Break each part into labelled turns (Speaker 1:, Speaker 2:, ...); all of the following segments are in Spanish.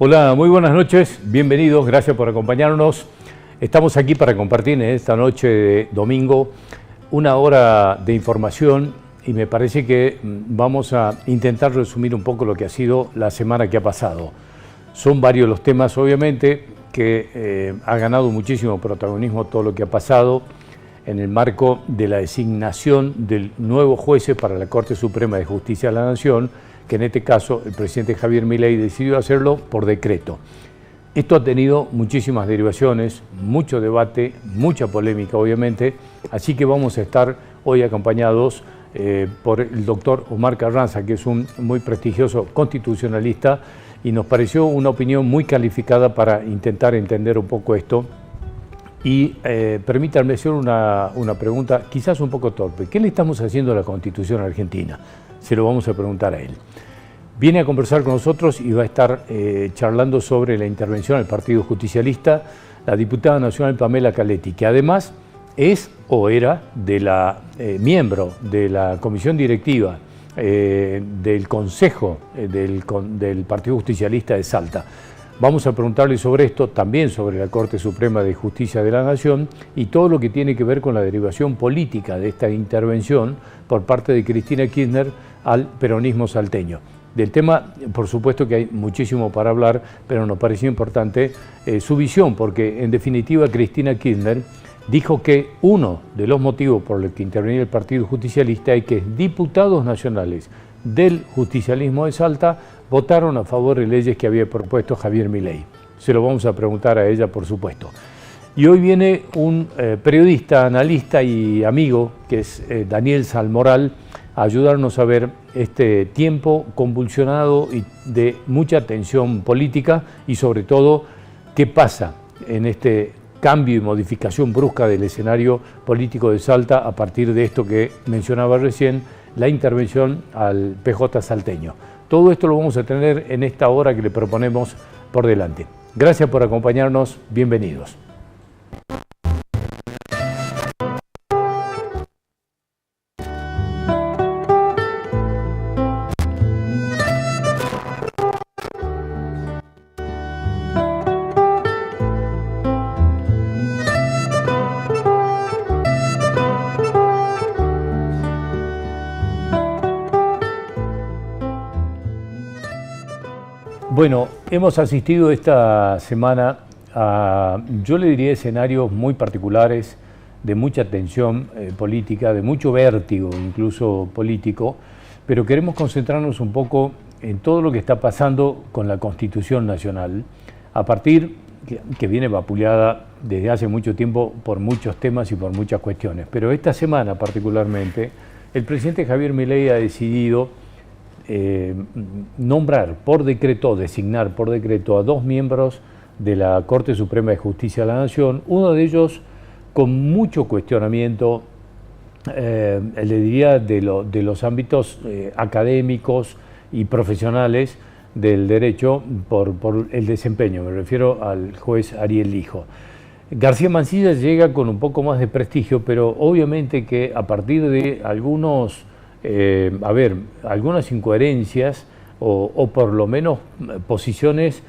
Speaker 1: Hola, muy buenas noches, bienvenidos, gracias por acompañarnos. Estamos aquí para compartir en esta noche de domingo una hora de información y me parece que vamos a intentar resumir un poco lo que ha sido la semana que ha pasado. Son varios los temas, obviamente, que ha ganado muchísimo protagonismo todo lo que ha pasado en el marco de la designación del nuevo juez para la Corte Suprema de Justicia de la Nación, que en este caso el presidente Javier Milei decidió hacerlo por decreto. Esto ha tenido muchísimas derivaciones, mucho debate, mucha polémica obviamente, así que vamos a estar hoy acompañados por el doctor Omar Carranza, que es un muy prestigioso constitucionalista y nos pareció una opinión muy calificada para intentar entender un poco esto. Y permítanme hacer una pregunta quizás un poco torpe. ¿Qué le estamos haciendo a la Constitución argentina? Se lo vamos a preguntar a él. Viene a conversar con nosotros y va a estar charlando sobre la intervención del Partido Justicialista, la diputada nacional Pamela Caletti, que además es o era de la miembro de la comisión directiva del Consejo del Partido Justicialista de Salta. Vamos a preguntarle sobre esto, también sobre la Corte Suprema de Justicia de la Nación y todo lo que tiene que ver con la derivación política de esta intervención por parte de Cristina Kirchner al peronismo salteño. Del tema, por supuesto que hay muchísimo para hablar, pero nos pareció importante su visión, porque en definitiva Cristina Kirchner dijo que uno de los motivos por los que intervenía el Partido Justicialista es que diputados nacionales del justicialismo de Salta votaron a favor de leyes que había propuesto Javier Milei. Se lo vamos a preguntar a ella, por supuesto. Y hoy viene un periodista, analista y amigo, que es Daniel Salmoral, a ayudarnos a ver este tiempo convulsionado y de mucha tensión política y sobre todo qué pasa en este cambio y modificación brusca del escenario político de Salta a partir de esto que mencionaba recién, la intervención al PJ salteño. Todo esto lo vamos a tener en esta hora que le proponemos por delante. Gracias por acompañarnos, bienvenidos. Bueno, hemos asistido esta semana a, yo le diría, escenarios muy particulares, de mucha tensión política, de mucho vértigo incluso político, pero queremos concentrarnos un poco en todo lo que está pasando con la Constitución Nacional, a partir que viene vapuleada desde hace mucho tiempo por muchos temas y por muchas cuestiones. Pero esta semana particularmente, el presidente Javier Milei ha decidido nombrar por decreto, designar por decreto a dos miembros de la Corte Suprema de Justicia de la Nación, uno de ellos con mucho cuestionamiento, le diría, de los ámbitos académicos y profesionales del derecho por el desempeño, me refiero al juez Ariel Lijo. García Mansilla llega con un poco más de prestigio, pero obviamente que a partir de algunas incoherencias o por lo menos posiciones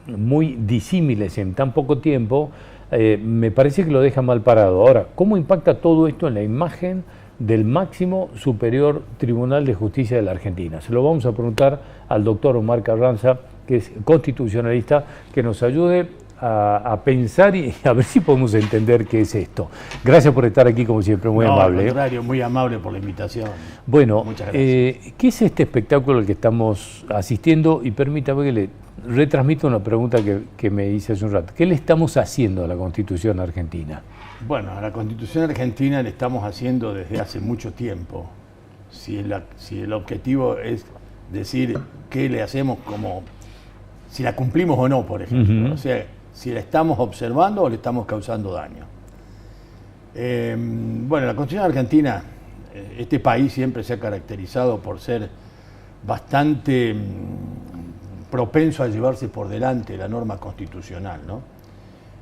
Speaker 1: muy disímiles en tan poco tiempo, me parece que lo deja mal parado. Ahora, ¿cómo impacta todo esto en la imagen del máximo superior Tribunal de Justicia de la Argentina? Se lo vamos a preguntar al doctor Omar Carranza, que es constitucionalista, que nos ayude a pensar y a ver si podemos entender qué es esto. Gracias por estar aquí, como siempre, muy amable.
Speaker 2: Al contrario, muy amable por la invitación.
Speaker 1: Bueno, ¿qué es este espectáculo al que estamos asistiendo? Y permítame que le retransmita una pregunta que me hice hace un rato. ¿Qué le estamos haciendo a la Constitución argentina?
Speaker 2: Bueno, a la Constitución argentina le estamos haciendo desde hace mucho tiempo. Si el objetivo es decir qué le hacemos, como si la cumplimos o no, por ejemplo. O sea, si la estamos observando o le estamos causando daño. Bueno, la Constitución argentina, este país siempre se ha caracterizado por ser bastante propenso a llevarse por delante la norma constitucional, ¿no?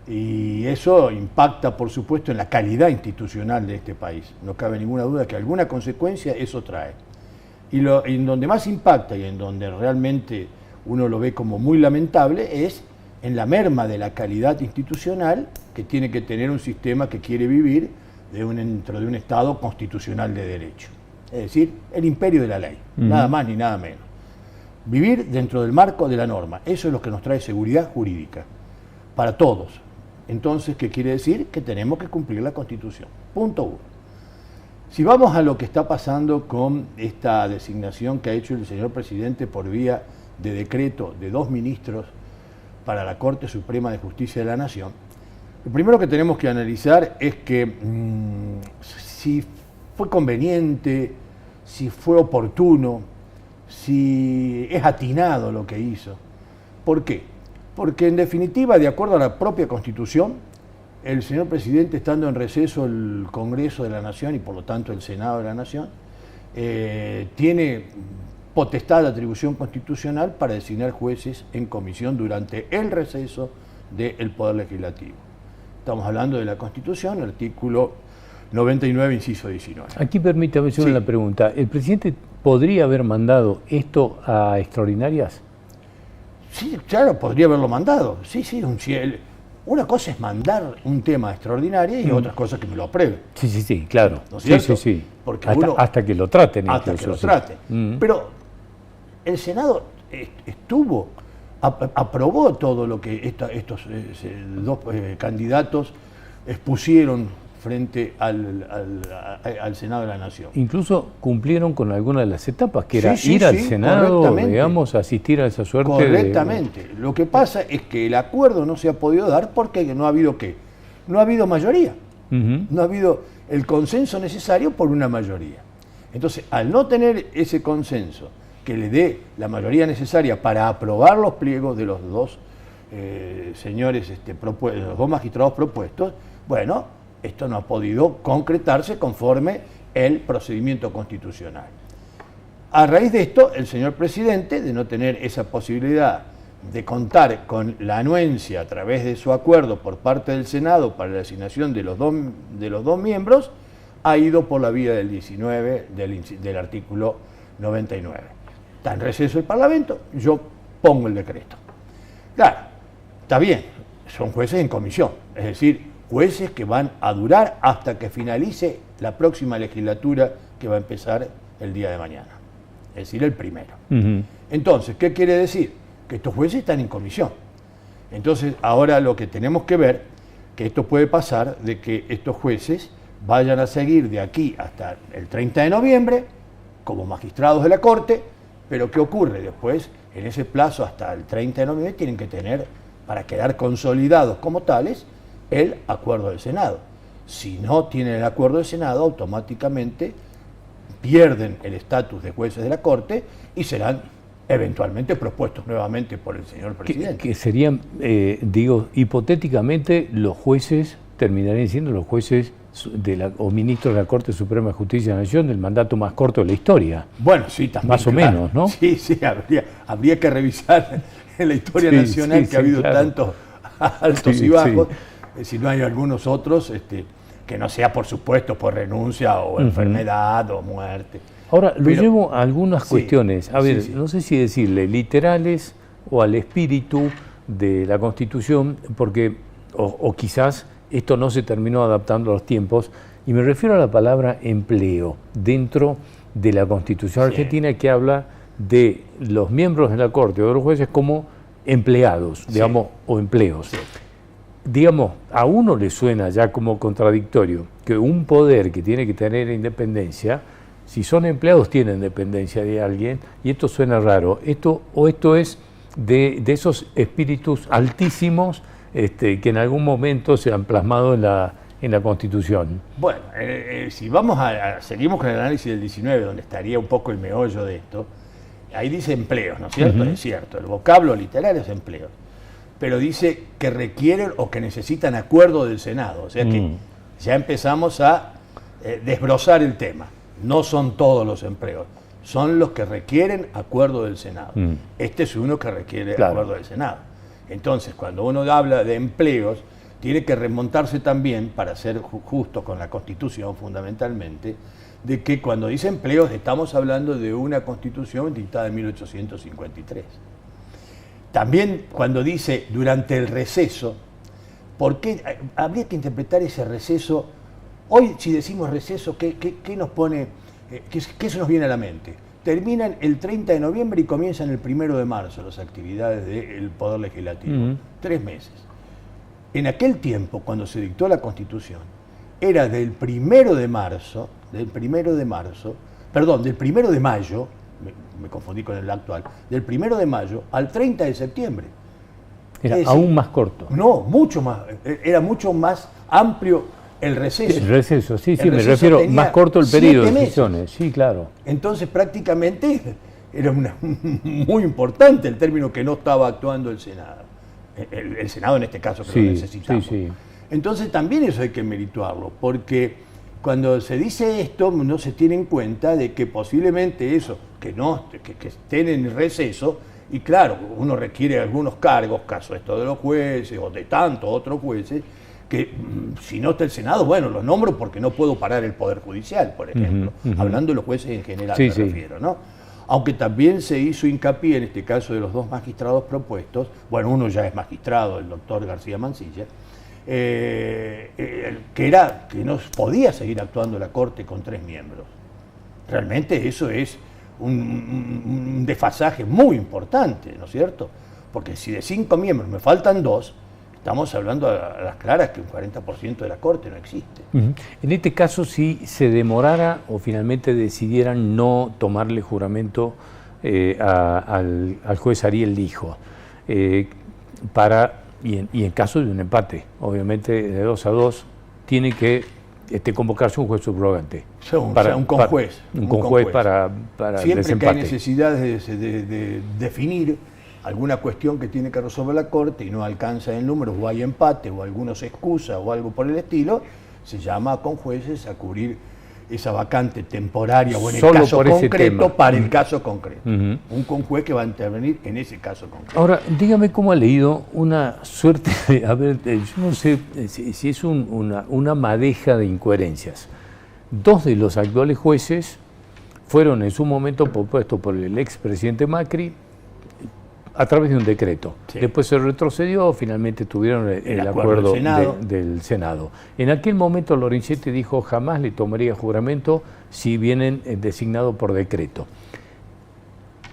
Speaker 2: Y eso impacta, por supuesto, en la calidad institucional de este país. No cabe ninguna duda que alguna consecuencia eso trae. Y en donde más impacta y en donde realmente uno lo ve como muy lamentable, es en la merma de la calidad institucional que tiene que tener un sistema que quiere vivir dentro de un Estado constitucional de derecho. Es decir, el imperio de la ley, nada más ni nada menos. Vivir dentro del marco de la norma, eso es lo que nos trae seguridad jurídica, para todos. Entonces, ¿qué quiere decir? Que tenemos que cumplir la Constitución. Punto 1. Si vamos a lo que está pasando con esta designación que ha hecho el señor presidente por vía de decreto de 2 ministros para la Corte Suprema de Justicia de la Nación, lo primero que tenemos que analizar es que si fue conveniente, si fue oportuno, si es atinado lo que hizo. ¿Por qué? Porque en definitiva, de acuerdo a la propia Constitución, el señor presidente, estando en receso el Congreso de la Nación y por lo tanto el Senado de la Nación, tiene potestad de atribución constitucional para designar jueces en comisión durante el receso del Poder Legislativo. Estamos hablando de la Constitución, artículo 99, inciso 19.
Speaker 1: Aquí permítame hacer una pregunta. ¿El presidente podría haber mandado esto a extraordinarias?
Speaker 2: Sí, claro, podría haberlo mandado. Sí, una cosa es mandar un tema a extraordinaria y otra cosa que me lo apruebe.
Speaker 1: Sí, claro.
Speaker 2: ¿No es cierto?
Speaker 1: Sí.
Speaker 2: Porque
Speaker 1: hasta que lo traten.
Speaker 2: Hasta que lo traten. Pero el Senado aprobó todo lo que estos 2 candidatos expusieron frente al Senado de la Nación.
Speaker 1: Incluso cumplieron con alguna de las etapas, que era ir al Senado, digamos, asistir a esa suerte.
Speaker 2: Correctamente. Lo que pasa es que el acuerdo no se ha podido dar porque no ha habido ¿qué? No ha habido mayoría. No ha habido el consenso necesario por una mayoría. Entonces, al no tener ese consenso que le dé la mayoría necesaria para aprobar los pliegos de los 2 señores, los 2 magistrados propuestos, bueno, esto no ha podido concretarse conforme el procedimiento constitucional. A raíz de esto, el señor presidente, de no tener esa posibilidad de contar con la anuencia a través de su acuerdo por parte del Senado para la designación de los dos miembros, ha ido por la vía del 19 del artículo 99. Está en receso el Parlamento, yo pongo el decreto. Claro, está bien, son jueces en comisión, es decir, jueces que van a durar hasta que finalice la próxima legislatura que va a empezar el día de mañana, es decir, el primero. Entonces, ¿qué quiere decir? Que estos jueces están en comisión. Entonces, ahora lo que tenemos que ver, que esto puede pasar, de que estos jueces vayan a seguir de aquí hasta el 30 de noviembre como magistrados de la Corte, pero ¿qué ocurre? Después, en ese plazo hasta el 30 de noviembre, tienen que tener, para quedar consolidados como tales, el acuerdo del Senado. Si no tienen el acuerdo del Senado, automáticamente pierden el estatus de jueces de la Corte y serán eventualmente propuestos nuevamente por el señor presidente.
Speaker 1: Que serían, hipotéticamente, los jueces terminarían siendo los jueces o ministros de la Corte Suprema de Justicia de la Nación del mandato más corto de la historia.
Speaker 2: Bueno, sí, también.
Speaker 1: Más o menos, ¿no?
Speaker 2: Sí, habría que revisar en la historia nacional que ha habido tantos altos y bajos. Si no hay algunos otros, que no sea, por supuesto, por renuncia o enfermedad o muerte.
Speaker 1: Ahora, lo llevo a algunas cuestiones, a ver, no sé si decirle literales o al espíritu de la Constitución, porque, o quizás esto no se terminó adaptando a los tiempos, y me refiero a la palabra empleo dentro de la Constitución argentina, que habla de los miembros de la Corte o de los jueces como empleados, digamos, o empleos. Digamos, a uno le suena ya como contradictorio que un poder que tiene que tener independencia, si son empleados tienen dependencia de alguien, y esto suena raro. Esto es de esos espíritus altísimos que en algún momento se han plasmado en la Constitución.
Speaker 2: Bueno, si seguimos con el análisis del 19, donde estaría un poco el meollo de esto, ahí dice empleos, ¿no es cierto? Es cierto, el vocablo literal es empleos. Pero dice que requieren o que necesitan acuerdo del Senado. O sea que ya empezamos a desbrozar el tema. No son todos los empleos, son los que requieren acuerdo del Senado. Este es uno que requiere acuerdo del Senado. Entonces, cuando uno habla de empleos, tiene que remontarse también, para ser justo con la Constitución fundamentalmente, de que cuando dice empleos estamos hablando de una Constitución dictada en 1853. también cuando dice durante el receso, ¿por qué habría que interpretar ese receso? Hoy, si decimos receso, ¿qué nos pone, qué se nos viene a la mente? Terminan el 30 de noviembre y comienzan el 1 de marzo las actividades del Poder Legislativo. 3 meses. En aquel tiempo, cuando se dictó la Constitución, era del 1 de mayo, me confundí con el actual, del 1 de mayo al 30 de septiembre.
Speaker 1: Era aún más corto.
Speaker 2: No, mucho más, era mucho más amplio el receso.
Speaker 1: El receso, sí, me refiero, más corto el periodo de sesiones, sí, claro.
Speaker 2: Entonces prácticamente era muy importante el término que no estaba actuando el Senado. El Senado en este caso que lo necesitamos.
Speaker 1: Sí.
Speaker 2: Entonces también eso hay que merituarlo, porque cuando se dice esto no se tiene en cuenta de que posiblemente eso, que estén en receso, y claro, uno requiere algunos cargos, caso esto de los jueces o de tantos otros jueces, que si no está el Senado, bueno, los nombro porque no puedo parar el Poder Judicial, por ejemplo, hablando de los jueces en general me refiero, ¿no? Aunque también se hizo hincapié en este caso de los 2 magistrados propuestos, bueno, uno ya es magistrado, el doctor García Mansilla, que no podía seguir actuando la Corte con 3 miembros. Realmente eso es un desfasaje muy importante, ¿no es cierto? Porque si de 5 miembros me faltan 2, estamos hablando a las claras que un 40% de la Corte no existe.
Speaker 1: En este caso, si se demorara o finalmente decidieran no tomarle juramento al juez Ariel Lijo, y en caso de un empate, obviamente de 2-2, tiene que convocarse un juez subrogante.
Speaker 2: Un conjuez.
Speaker 1: Un conjuez para
Speaker 2: siempre
Speaker 1: desempate.
Speaker 2: que hay necesidad de definir alguna cuestión que tiene que resolver la Corte y no alcanza el número, o hay empate, o alguno se excusa, o algo por el estilo, se llama a conjueces a cubrir esa vacante temporaria o en el caso concreto para el caso concreto. Un conjuez que va a intervenir en ese caso concreto.
Speaker 1: Ahora, dígame cómo ha leído una suerte de, a ver, yo no sé si es una madeja de incoherencias. 2 de los actuales jueces fueron en su momento propuestos por el expresidente Macri a través de un decreto. Sí. Después se retrocedió, finalmente tuvieron el acuerdo del Senado. En aquel momento Lorenzetti dijo jamás le tomaría juramento si vienen designados por decreto.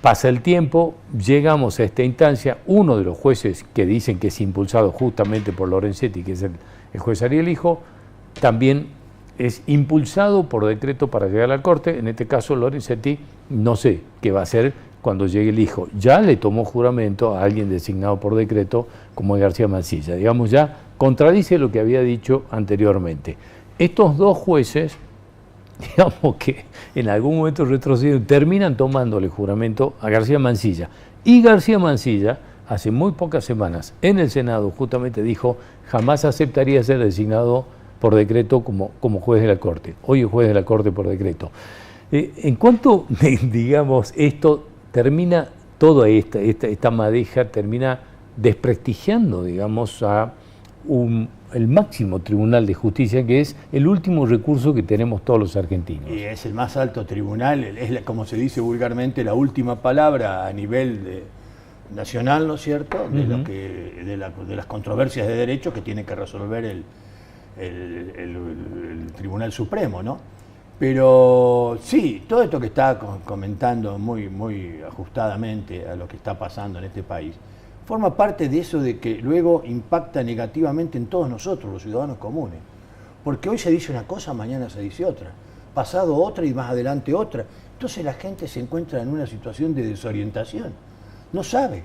Speaker 1: Pasa el tiempo, llegamos a esta instancia, uno de los jueces que dicen que es impulsado justamente por Lorenzetti, que es el juez Ariel Lijo, también es impulsado por decreto para llegar a la Corte. En este caso Lorenzetti no sé qué va a hacer cuando llegue el hijo. Ya le tomó juramento a alguien designado por decreto como García Mansilla. Digamos, ya contradice lo que había dicho anteriormente. Estos 2 jueces, digamos que en algún momento retroceden, terminan tomándole juramento a García Mansilla. Y García Mansilla, hace muy pocas semanas, en el Senado justamente dijo, jamás aceptaría ser designado por decreto como juez de la Corte. Hoy es juez de la Corte por decreto. En cuanto, digamos, esto termina, toda esta madeja termina desprestigiando, digamos, a el máximo tribunal de justicia, que es el último recurso que tenemos todos los argentinos.
Speaker 2: Y es el más alto tribunal, es, como se dice vulgarmente, la última palabra a nivel nacional, ¿no es cierto?, de las controversias de derecho que tiene que resolver el Tribunal Supremo, ¿no? Pero sí, todo esto que está comentando muy ajustadamente a lo que está pasando en este país, forma parte de eso de que luego impacta negativamente en todos nosotros, los ciudadanos comunes. Porque hoy se dice una cosa, mañana se dice otra, pasado otra y más adelante otra. Entonces la gente se encuentra en una situación de desorientación. No sabe,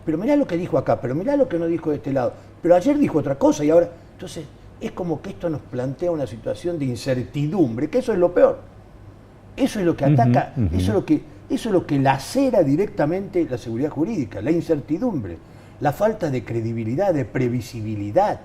Speaker 2: pero mirá lo que dijo acá, pero mirá lo que no dijo de este lado, pero ayer dijo otra cosa y ahora... Entonces, es como que esto nos plantea una situación de incertidumbre, que eso es lo peor. Eso es lo que ataca, eso es lo que lacera directamente la seguridad jurídica, la incertidumbre, la falta de credibilidad, de previsibilidad.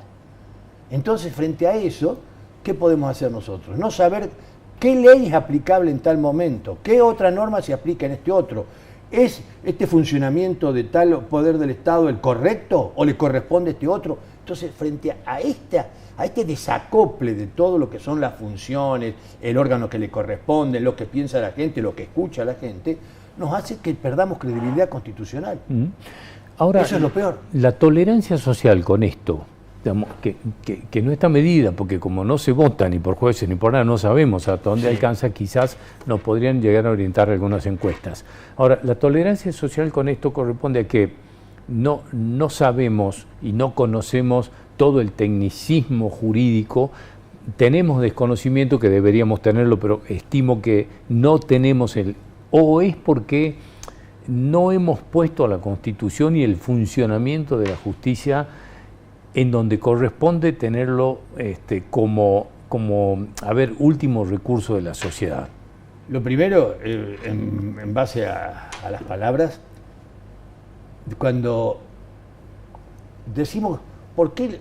Speaker 2: Entonces, frente a eso, ¿qué podemos hacer nosotros? No saber qué ley es aplicable en tal momento, qué otra norma se aplica en este otro. ¿Es este funcionamiento de tal poder del Estado el correcto o le corresponde a este otro? Entonces, frente a este desacople de todo lo que son las funciones, el órgano que le corresponde, lo que piensa la gente, lo que escucha la gente, nos hace que perdamos credibilidad constitucional.
Speaker 1: Ahora,
Speaker 2: eso es lo peor.
Speaker 1: La tolerancia social con esto, digamos, que no está medida, porque como no se vota ni por jueces ni por nada, no sabemos hasta dónde alcanza, quizás nos podrían llegar a orientar algunas encuestas. Ahora, la tolerancia social con esto corresponde a que no sabemos y no conocemos todo el tecnicismo jurídico. Tenemos desconocimiento, que deberíamos tenerlo, pero estimo que no tenemos o es porque no hemos puesto a la Constitución y el funcionamiento de la justicia en donde corresponde tenerlo como último recurso de la sociedad.
Speaker 2: Lo primero, en base a las palabras, cuando decimos, ¿por qué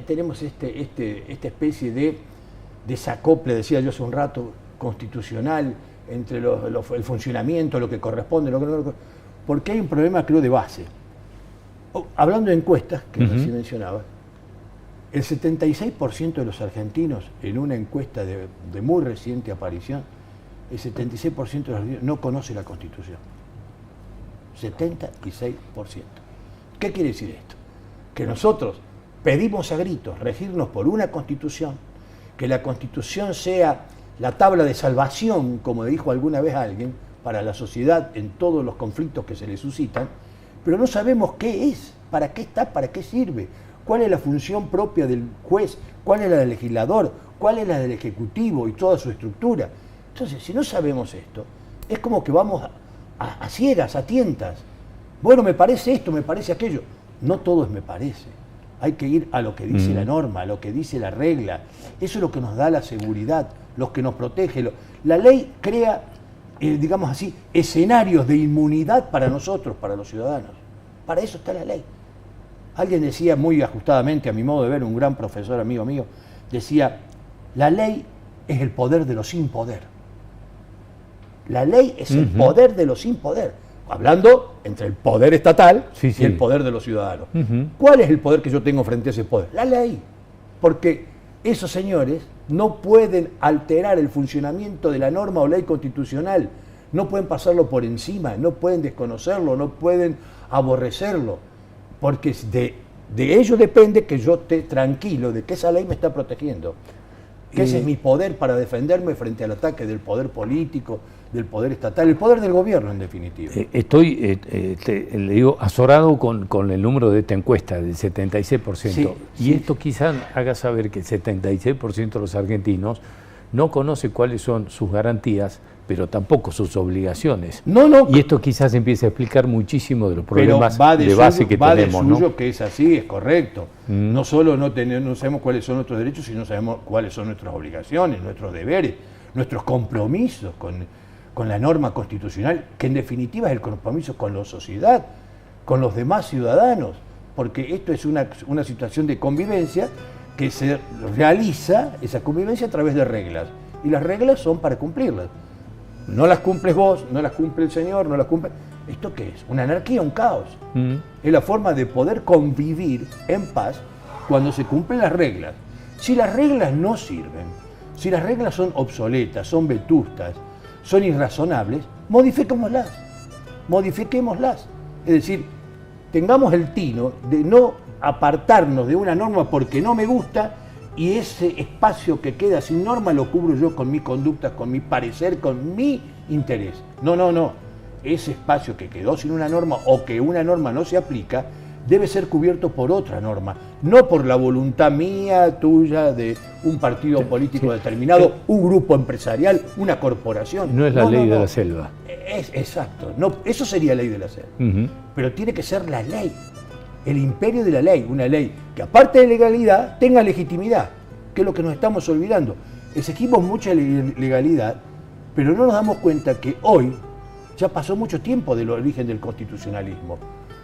Speaker 2: tenemos esta especie de desacople, decía yo hace un rato, constitucional, entre el funcionamiento, lo que corresponde, lo que no? Porque hay un problema, creo, de base. Hablando de encuestas, que recién mencionaba, el 76% de los argentinos, en una encuesta de muy reciente aparición, el 76% de los argentinos no conoce la Constitución. 76%. ¿Qué quiere decir esto? Que nosotros pedimos a gritos regirnos por una Constitución, que la Constitución sea la tabla de salvación, como dijo alguna vez alguien, para la sociedad en todos los conflictos que se le suscitan, pero no sabemos qué es, para qué está, para qué sirve, cuál es la función propia del juez, cuál es la del legislador, cuál es la del ejecutivo y toda su estructura. Entonces, si no sabemos esto, es como que vamos a ciegas, a tientas. Bueno, me parece esto, me parece aquello. No todo es me parece. Hay que ir a lo que dice la norma, a lo que dice la regla. Eso es lo que nos da la seguridad, lo que nos protege. La ley crea, digamos así, escenarios de inmunidad para nosotros, para los ciudadanos. Para eso está la ley. Alguien decía muy ajustadamente, a mi modo de ver, un gran profesor amigo mío, decía, la ley es el poder de los sin poder. La ley es el poder de los sin poder. Hablando entre el poder estatal y el poder de los ciudadanos. ¿Cuál es el poder que yo tengo frente a ese poder? La ley. Porque esos señores no pueden alterar el funcionamiento de la norma o ley constitucional, no pueden pasarlo por encima, no pueden desconocerlo, no pueden aborrecerlo, porque de ello depende que yo esté tranquilo de que esa ley me está protegiendo, que ese es mi poder para defenderme frente al ataque del poder político, del poder estatal, el poder del gobierno en definitiva.
Speaker 1: Estoy, le digo, azorado con el número de esta encuesta, del 76%. Y esto quizás haga saber que el 76% de los argentinos no conoce cuáles son sus garantías, pero tampoco sus obligaciones. Y esto quizás empiece a explicar muchísimo de los problemas de base que tenemos.
Speaker 2: Va de suyo que es así, es correcto. No solo no sabemos cuáles son nuestros derechos, sino sabemos cuáles son nuestras obligaciones, nuestros deberes, nuestros compromisos con la norma constitucional, que en definitiva es el compromiso con la sociedad, con los demás ciudadanos, porque esto es una situación de convivencia que se realiza, esa convivencia, a través de reglas, y las reglas son para cumplirlas. No las cumples vos, no las cumple el señor, no las cumple... ¿Esto qué es? Una anarquía, un caos. Es la forma de poder convivir en paz cuando se cumplen las reglas. Si las reglas no sirven, si las reglas son obsoletas, son vetustas, son irrazonables, modifiquémoslas. Es decir, tengamos el tino de no apartarnos de una norma porque no me gusta, y ese espacio que queda sin norma lo cubro yo con mi conducta, con mi parecer, con mi interés. No. Ese espacio que quedó sin una norma o que una norma no se aplica debe ser cubierto por otra norma, no por la voluntad mía, tuya, de un partido político determinado, un grupo empresarial, una corporación.
Speaker 1: No es la ley de la selva.
Speaker 2: Exacto, no, eso sería ley de la selva. Pero tiene que ser la ley. El imperio de la ley, una ley que aparte de legalidad tenga legitimidad, que es lo que nos estamos olvidando. Exigimos mucha legalidad, pero no nos damos cuenta que hoy ya pasó mucho tiempo del origen del constitucionalismo,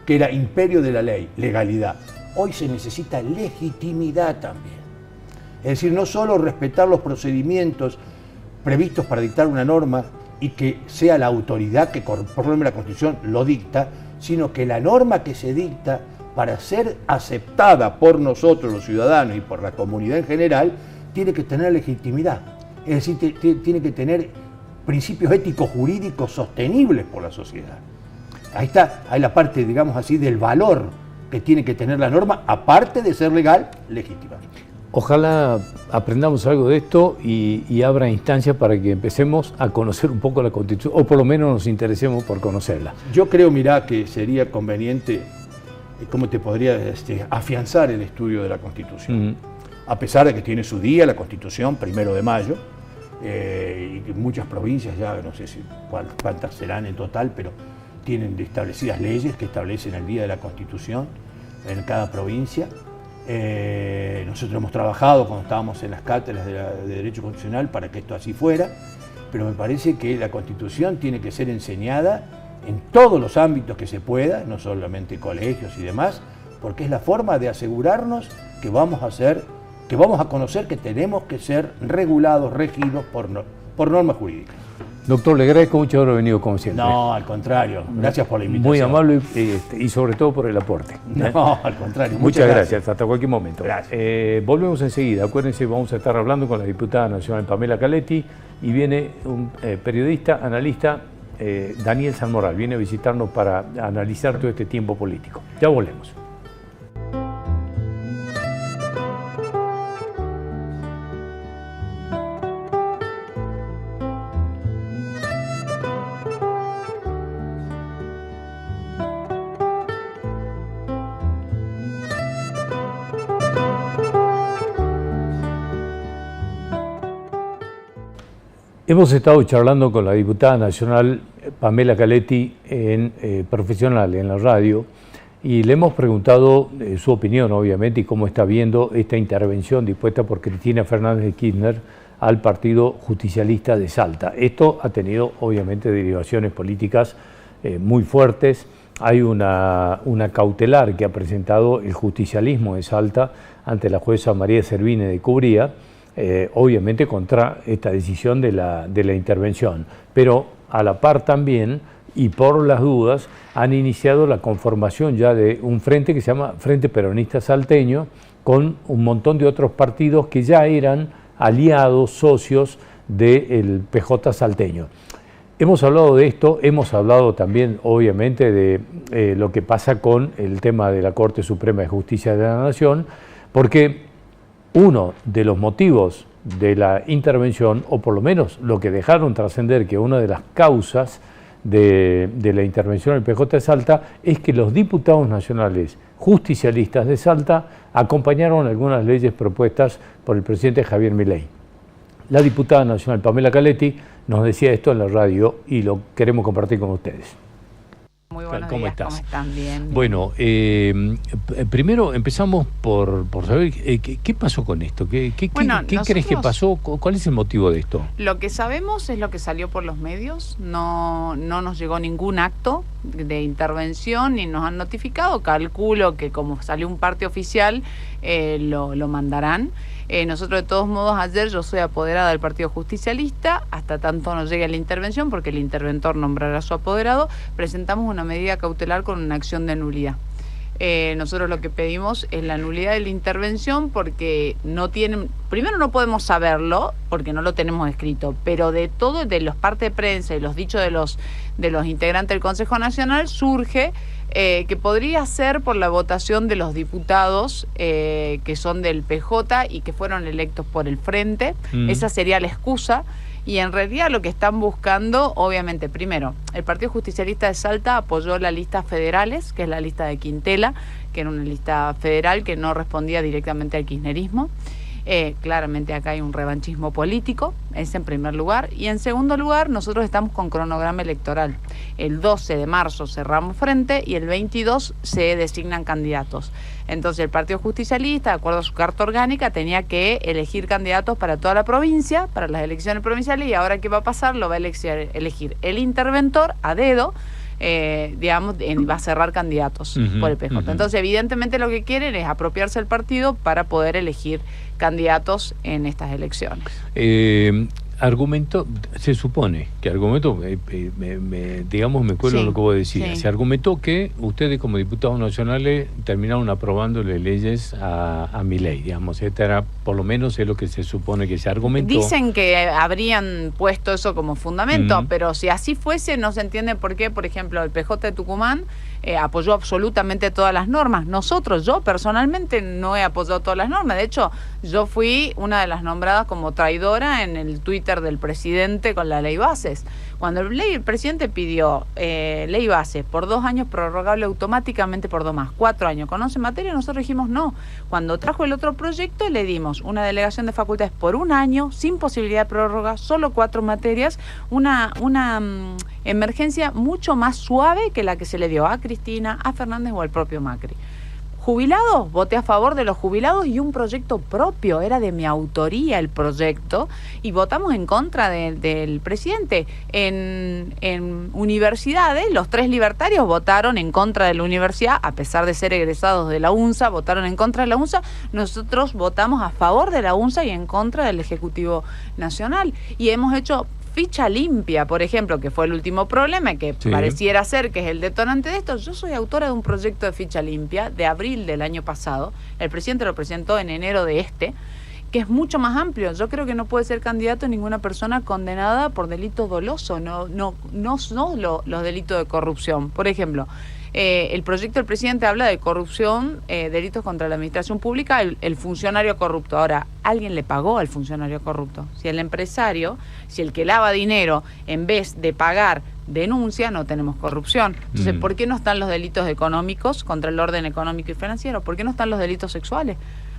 Speaker 2: que era imperio de la ley, legalidad. Hoy se necesita legitimidad también. Es decir, no solo respetar los procedimientos previstos para dictar una norma y que sea la autoridad que por lo menos la Constitución lo dicta, sino que la norma que se dicta, para ser aceptada por nosotros los ciudadanos y por la comunidad en general, tiene que tener legitimidad. Es decir, tiene que tener principios éticos jurídicos sostenibles por la sociedad. ahí está, hay la parte, digamos así, del valor que tiene que tener la norma, aparte de ser legal, legítima.
Speaker 1: Ojalá aprendamos algo de esto y abra instancias para que empecemos a conocer un poco la Constitución, o por lo menos nos interesemos por conocerla.
Speaker 2: Yo creo, mirá, que sería conveniente, ¿cómo te podría afianzar el estudio de la Constitución? A pesar de que tiene su día la Constitución, 1 de mayo, y que muchas provincias ya, no sé cuántas serán en total, pero tienen establecidas leyes que establecen el Día de la Constitución en cada provincia. Nosotros hemos trabajado cuando estábamos en las cátedras de Derecho Constitucional para que esto así fuera, pero me parece que la Constitución tiene que ser enseñada en todos los ámbitos que se pueda, no solamente colegios y demás, porque es la forma de asegurarnos que vamos a conocer que tenemos que ser regulados, regidos por normas jurídicas.
Speaker 1: Doctor, le agradezco mucho haber venido como siempre.
Speaker 2: No, al contrario. Gracias por la invitación.
Speaker 1: Muy amable y sobre todo por el aporte.
Speaker 2: No, al contrario.
Speaker 1: Muchas gracias. Hasta cualquier momento.
Speaker 2: Gracias.
Speaker 1: Volvemos enseguida. Acuérdense, vamos a estar hablando con la diputada nacional Pamela Caletti y viene un periodista, analista, Daniel Sanmoral. Viene a visitarnos para analizar todo este tiempo político. Ya volvemos. Hemos estado charlando con la diputada nacional Pamela Caletti profesional en la radio y le hemos preguntado su opinión, obviamente, y cómo está viendo esta intervención dispuesta por Cristina Fernández de Kirchner al Partido Justicialista de Salta. Esto ha tenido, obviamente, derivaciones políticas muy fuertes. Hay una cautelar que ha presentado el justicialismo de Salta ante la jueza María Servine de Cubría, obviamente contra esta decisión de la intervención, pero a la par también, y por las dudas, han iniciado la conformación ya de un frente que se llama Frente Peronista Salteño, con un montón de otros partidos que ya eran aliados, socios del PJ salteño. Hemos hablado de esto, hemos hablado también, obviamente, de lo que pasa con el tema de la Corte Suprema de Justicia de la Nación, porque uno de los motivos de la intervención, o por lo menos lo que dejaron trascender que una de las causas de la intervención del PJ de Salta es que los diputados nacionales justicialistas de Salta acompañaron algunas leyes propuestas por el presidente Javier Milei. La diputada nacional Pamela Caletti nos decía esto en la radio y lo queremos compartir con ustedes.
Speaker 3: Muy buenos
Speaker 1: ¿Cómo
Speaker 3: días,
Speaker 1: estás?
Speaker 3: ¿cómo están? Bien.
Speaker 1: Bueno, primero empezamos por saber qué pasó con esto. ¿Qué crees que pasó? ¿Cuál es el motivo de esto?
Speaker 3: Lo que sabemos es lo que salió por los medios. No nos llegó ningún acto de intervención ni nos han notificado. Calculo que como salió un parte oficial, lo mandarán. Nosotros de todos modos ayer, yo soy apoderada del Partido Justicialista, hasta tanto no llegue la intervención, porque el interventor nombrará a su apoderado, presentamos una medida cautelar con una acción de nulidad. Nosotros lo que pedimos es la nulidad de la intervención porque primero no podemos saberlo, porque no lo tenemos escrito, pero de todo, de los partes de prensa y los dichos de los integrantes del Consejo Nacional, surge que podría ser por la votación de los diputados que son del PJ y que fueron electos por el Frente. Esa sería la excusa. Y en realidad lo que están buscando, obviamente, primero, el Partido Justicialista de Salta apoyó la lista federales, que es la lista de Quintela, que era una lista federal que no respondía directamente al kirchnerismo. Claramente acá hay un revanchismo político, es en primer lugar. Y en segundo lugar, nosotros estamos con cronograma electoral. El 12 de marzo cerramos frente y el 22 se designan candidatos. Entonces el Partido Justicialista, de acuerdo a su carta orgánica, tenía que elegir candidatos para toda la provincia, para las elecciones provinciales, y ahora ¿qué va a pasar? Lo va a elegir el interventor a dedo, va a cerrar candidatos por el PJ. Entonces, evidentemente lo que quieren es apropiarse del partido para poder elegir candidatos en estas elecciones.
Speaker 1: argumentó, se supone que argumentó, digamos, me cuelo en lo que vos decías, se argumentó que ustedes como diputados nacionales terminaron aprobándole leyes a Milei, digamos, esta era, por lo menos es lo que se supone que se argumentó.
Speaker 3: Dicen que habrían puesto eso como fundamento, pero si así fuese no se entiende por qué, por ejemplo, el PJ de Tucumán apoyó absolutamente todas las normas. Yo personalmente no he apoyado todas las normas, de hecho yo fui una de las nombradas como traidora en el Twitter del presidente con la ley bases. Cuando el presidente pidió ley base por 2 años, prorrogable automáticamente por 2 más, 4 años, con 11 materias, nosotros dijimos no. Cuando trajo el otro proyecto, le dimos una delegación de facultades por 1 año, sin posibilidad de prórroga, solo 4 materias, una emergencia mucho más suave que la que se le dio a Cristina, a Fernández o al propio Macri. Jubilados, voté a favor de los jubilados y un proyecto propio, era de mi autoría el proyecto, y votamos en contra del presidente. En universidades, los 3 libertarios votaron en contra de la universidad, a pesar de ser egresados de la UNSA, votaron en contra de la UNSA, nosotros votamos a favor de la UNSA y en contra del Ejecutivo Nacional, y hemos hecho ficha limpia, por ejemplo, que fue el último problema, que pareciera ser que es el detonante de esto. Yo soy autora de un proyecto de ficha limpia de abril del año pasado, el presidente lo presentó en enero de que es mucho más amplio. Yo creo que no puede ser candidato ninguna persona condenada por delito doloso, no los delitos de corrupción. Por ejemplo, el proyecto del presidente habla de corrupción, delitos contra la administración pública, el funcionario corrupto. Ahora, ¿alguien le pagó al funcionario corrupto? Si el empresario, si el que lava dinero, en vez de pagar, denuncia, no tenemos corrupción. Entonces, ¿por qué no están los delitos económicos contra el orden económico y financiero? ¿Por qué no están los delitos sexuales?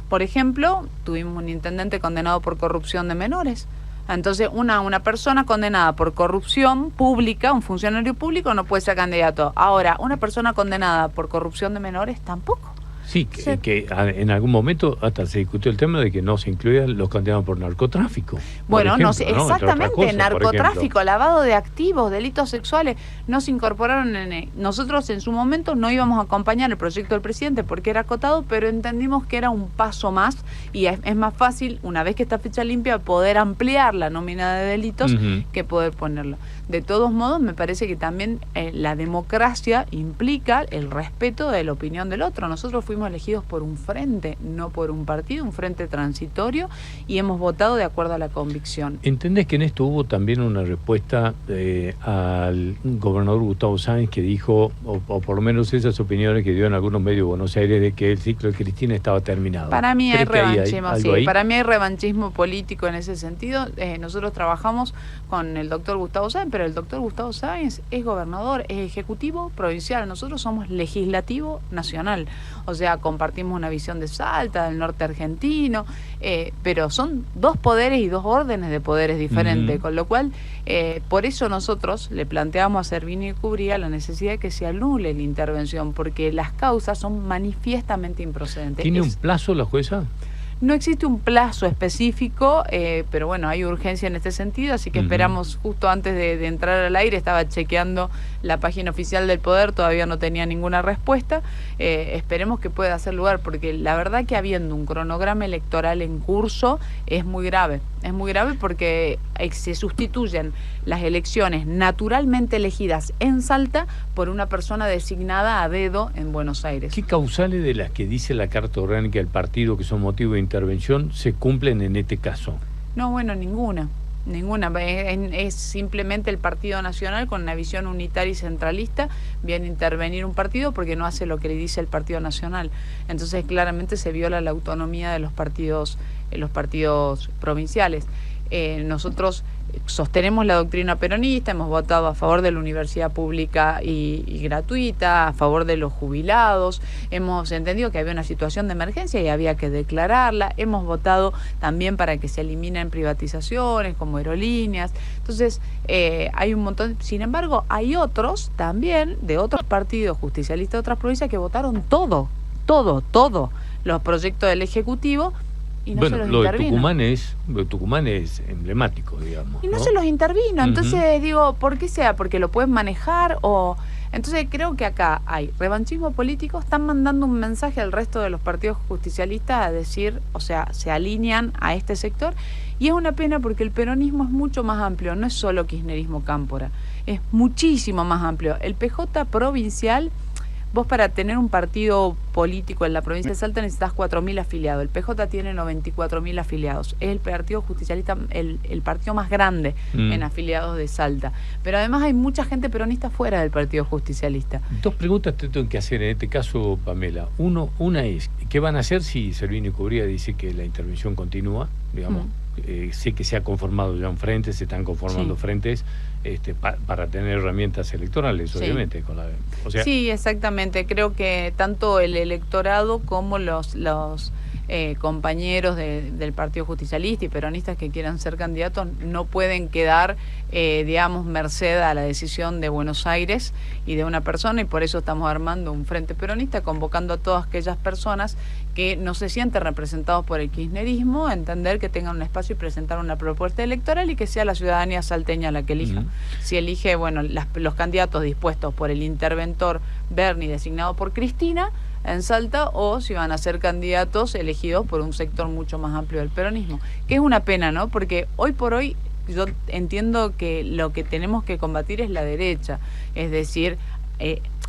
Speaker 3: Por ejemplo, tuvimos un intendente condenado por corrupción de menores. Entonces, una persona condenada por corrupción pública, un funcionario público, no puede ser candidato. Ahora, una persona condenada por corrupción de menores, tampoco.
Speaker 1: Sí, que en algún momento hasta se discutió el tema de que no se incluían los condenados por narcotráfico.
Speaker 3: Bueno,
Speaker 1: ejemplo,
Speaker 3: no sé, exactamente,
Speaker 1: cosas,
Speaker 3: narcotráfico, lavado de activos, delitos sexuales, no se incorporaron nosotros en su momento no íbamos a acompañar el proyecto del presidente porque era acotado, pero entendimos que era un paso más y es más fácil, una vez que está ficha limpia, poder ampliar la nómina de delitos que poder ponerlo. De todos modos, me parece que también la democracia implica el respeto de la opinión del otro. Nosotros fuimos elegidos por un frente, no por un partido, un frente transitorio, y hemos votado de acuerdo a la convicción.
Speaker 1: ¿Entendés que en esto hubo también una respuesta al gobernador Gustavo Sáenz que dijo, o por lo menos esas opiniones que dio en algunos medios de Buenos Aires, de que el ciclo de Cristina estaba terminado?
Speaker 3: Para mí hay revanchismo, para mí hay revanchismo político en ese sentido. Nosotros trabajamos con el doctor Gustavo Sáenz, pero el doctor Gustavo Sáenz es gobernador, es ejecutivo provincial, nosotros somos legislativo nacional, o sea, compartimos una visión de Salta, del norte argentino, pero son 2 poderes y 2 órdenes de poderes diferentes, con lo cual, por eso nosotros le planteamos a Servini y Cubría la necesidad de que se anule la intervención, porque las causas son manifiestamente improcedentes.
Speaker 1: ¿Tiene un plazo la jueza?
Speaker 3: No existe un plazo específico, pero bueno, hay urgencia en este sentido, así que esperamos, justo antes de entrar al aire, estaba chequeando la página oficial del Poder, todavía no tenía ninguna respuesta, esperemos que pueda hacer lugar, porque la verdad que habiendo un cronograma electoral en curso es muy grave porque se sustituyen las elecciones naturalmente elegidas en Salta por una persona designada a dedo en Buenos Aires.
Speaker 1: ¿Qué causales de las que dice la Carta Orgánica del partido que son motivo de intervención se cumplen en este caso?
Speaker 3: No, bueno, ninguna. Es simplemente el Partido Nacional con una visión unitaria y centralista viene a intervenir un partido porque no hace lo que le dice el Partido Nacional. Entonces claramente se viola la autonomía de los partidos provinciales. Nosotros sostenemos la doctrina peronista, hemos votado a favor de la universidad pública y gratuita, a favor de los jubilados, hemos entendido que había una situación de emergencia y había que declararla, hemos votado también para que se eliminen privatizaciones como aerolíneas. Entonces hay un montón, sin embargo hay otros también de otros partidos justicialistas de otras provincias que votaron todo los proyectos del Ejecutivo y no
Speaker 1: bueno,
Speaker 3: se los
Speaker 1: lo de
Speaker 3: intervino.
Speaker 1: Tucumán es emblemático, digamos.
Speaker 3: Y no se los intervino. Entonces digo, ¿por qué sea? ¿Porque lo pueden manejar? O entonces creo que acá hay revanchismo político, están mandando un mensaje al resto de los partidos justicialistas a decir, o sea, se alinean a este sector, y es una pena porque el peronismo es mucho más amplio, no es solo kirchnerismo cámpora, es muchísimo más amplio. El PJ provincial, vos para tener un partido político en la provincia de Salta necesitas 4.000 afiliados. El PJ tiene 94.000 afiliados. Es el partido justicialista, el partido más grande en afiliados de Salta. Pero además hay mucha gente peronista fuera del partido justicialista.
Speaker 1: Dos preguntas te tengo que hacer en este caso, Pamela. Una es, ¿qué van a hacer si Servini Cubría dice que la intervención continúa? Digamos, sé que se ha conformado ya un frente, se están conformando frentes para tener herramientas electorales, obviamente.
Speaker 3: Sí, exactamente. Creo que tanto el electorado como los compañeros del Partido Justicialista y peronistas que quieran ser candidatos no pueden quedar, digamos, merced a la decisión de Buenos Aires y de una persona, y por eso estamos armando un frente peronista, convocando a todas aquellas personas que no se sienten representados por el kirchnerismo, a entender que tengan un espacio y presentar una propuesta electoral, y que sea la ciudadanía salteña la que elija. Si elige, bueno, los candidatos dispuestos por el interventor Berni, designado por Cristina en Salta, o si van a ser candidatos elegidos por un sector mucho más amplio del peronismo, que es una pena, ¿no? Porque hoy por hoy yo entiendo que lo que tenemos que combatir es la derecha, es decir,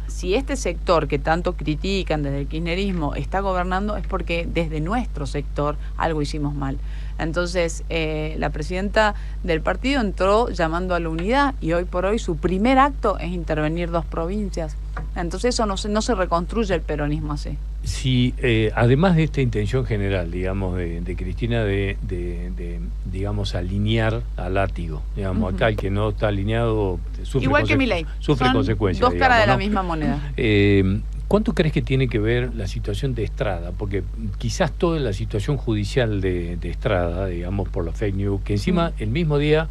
Speaker 3: si este sector que tanto critican desde el kirchnerismo está gobernando, es porque desde nuestro sector algo hicimos mal. Entonces, la presidenta del partido entró llamando a la unidad, y hoy por hoy su primer acto es intervenir 2 provincias. Entonces eso no se reconstruye el peronismo así.
Speaker 1: Si además de esta intención general, digamos, de Cristina digamos, alinear a látigo, digamos, acá el que no está alineado sufre,
Speaker 3: igual que Milei,
Speaker 1: sufre consecuencias.
Speaker 3: 2 caras de la misma moneda.
Speaker 1: ¿Cuánto crees que tiene que ver la situación de Estrada? Porque quizás toda la situación judicial de Estrada, digamos, por los fake news, que encima el mismo día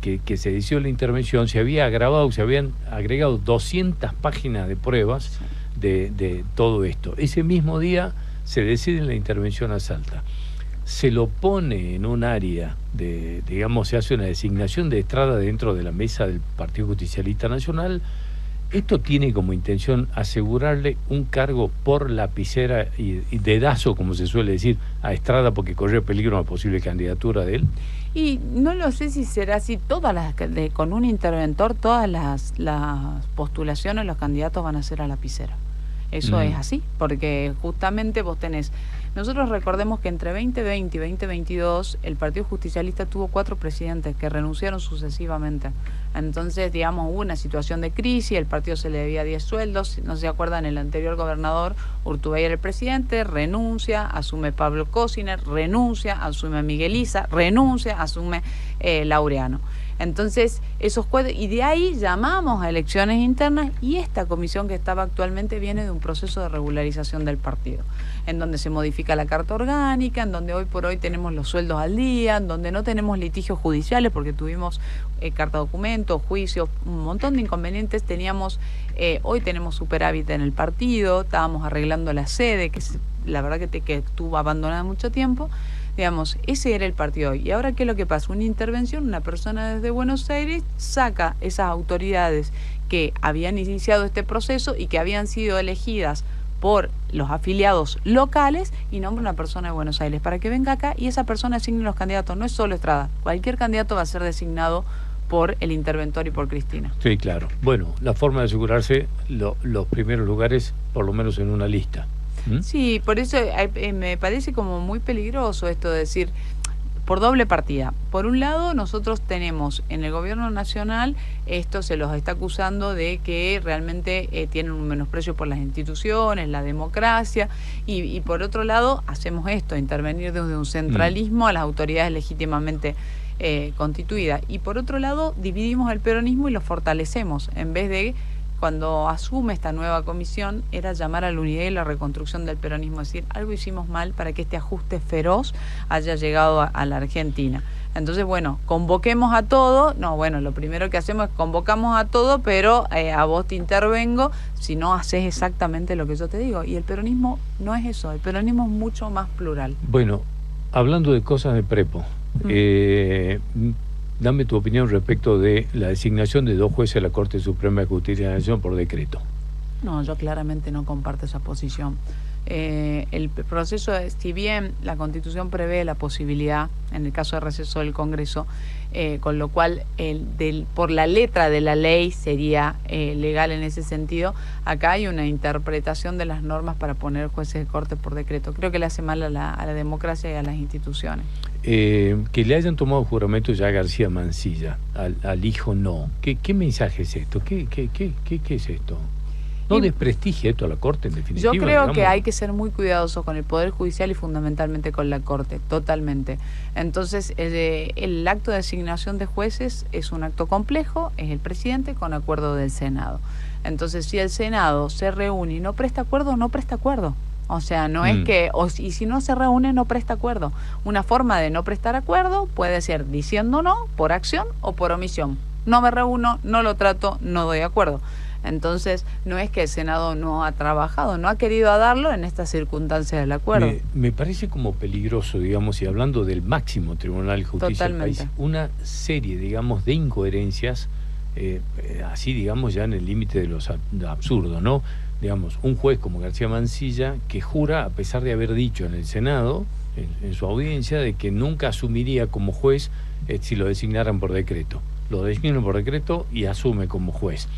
Speaker 1: que se inició la intervención se había agravado, se habían agregado 200 páginas de pruebas de todo esto. Ese mismo día se decide la intervención a Salta. Se lo pone en un área digamos, se hace una designación de Estrada dentro de la mesa del Partido Justicialista Nacional. Esto tiene como intención asegurarle un cargo por lapicera y dedazo, como se suele decir, a Estrada, porque corre peligro una posible candidatura de él.
Speaker 3: Y no lo sé si será así, con un interventor, todas las postulaciones, los candidatos van a ser a lapicera. Eso es así, porque justamente vos tenés... Nosotros recordemos que entre 2020 y 2022 el Partido Justicialista tuvo 4 presidentes que renunciaron sucesivamente. Entonces, digamos, hubo una situación de crisis, el partido se le debía 10 sueldos, no se acuerdan, el anterior gobernador Urtubey era el presidente, renuncia, asume Pablo Cosiner, renuncia, asume Miguel Isa, renuncia, asume Laureano. Entonces, esos 4, y de ahí llamamos a elecciones internas, y esta comisión que estaba actualmente viene de un proceso de regularización del partido, en donde se modifica la carta orgánica, en donde hoy por hoy tenemos los sueldos al día, en donde no tenemos litigios judiciales porque tuvimos carta documento, juicios, un montón de inconvenientes. Hoy tenemos superávit en el partido, estábamos arreglando la sede, la verdad que estuvo abandonada mucho tiempo. Digamos, ese era el partido hoy. Y ahora, ¿qué es lo que pasa? Una intervención, una persona desde Buenos Aires saca esas autoridades que habían iniciado este proceso y que habían sido elegidas por los afiliados locales, y nombra una persona de Buenos Aires para que venga acá y esa persona asigne los candidatos. No es solo Estrada, cualquier candidato va a ser designado por el interventor y por Cristina.
Speaker 1: Sí, claro. Bueno, la forma de asegurarse los primeros lugares, por lo menos en una lista.
Speaker 3: Sí, por eso me parece como muy peligroso esto de decir, por doble partida. Por un lado, nosotros tenemos en el gobierno nacional, esto se los está acusando de que realmente tienen un menosprecio por las instituciones, la democracia, y por otro lado, hacemos esto, intervenir desde un centralismo a las autoridades legítimamente constituidas. Y por otro lado, dividimos el peronismo y lo fortalecemos, en vez de... Cuando asume esta nueva comisión, era llamar a la unidad y la reconstrucción del peronismo, es decir, algo hicimos mal para que este ajuste feroz haya llegado a la Argentina. Entonces, bueno, convoquemos a todo. No, bueno, lo primero que hacemos es convocamos a todo, pero a vos te intervengo si no haces exactamente lo que yo te digo. Y el peronismo no es eso, el peronismo es mucho más plural.
Speaker 1: Bueno, hablando de cosas de prepo, dame tu opinión respecto de la designación de 2 jueces de la Corte Suprema de Justicia de la Nación por decreto.
Speaker 3: No, yo claramente no comparto esa posición. El proceso, si bien la Constitución prevé la posibilidad, en el caso de receso del Congreso, con lo cual por la letra de la ley sería legal en ese sentido, acá hay una interpretación de las normas para poner jueces de corte por decreto. Creo que le hace mal a la democracia y a las instituciones.
Speaker 1: Que le hayan tomado juramento ya a García Mansilla, al hijo no. ¿Qué mensaje es esto? ¿Qué es esto? ¿No desprestigia esto a la Corte, en definitiva?
Speaker 3: Yo creo que hay que ser muy cuidadosos con el Poder Judicial y fundamentalmente con la Corte, totalmente. Entonces, el acto de designación de jueces es un acto complejo, es el presidente con acuerdo del Senado. Entonces, si el Senado se reúne y no presta acuerdo, no presta acuerdo. O sea, no es que, y si no se reúne, no presta acuerdo. Una forma de no prestar acuerdo puede ser diciendo no por acción o por omisión. No me reúno, no lo trato, no doy acuerdo. Entonces, no es que el Senado no ha trabajado, no ha querido darlo en estas circunstancias del acuerdo.
Speaker 1: Me parece como peligroso, digamos, y hablando del máximo Tribunal de Justicia del país, una serie, digamos, de incoherencias, así, digamos, ya en el límite de lo absurdo, ¿no? Digamos, un juez como García Mansilla, que jura, a pesar de haber dicho en el Senado, en su audiencia, de que nunca asumiría como juez si lo designaran por decreto. Lo designan por decreto y asume como juez.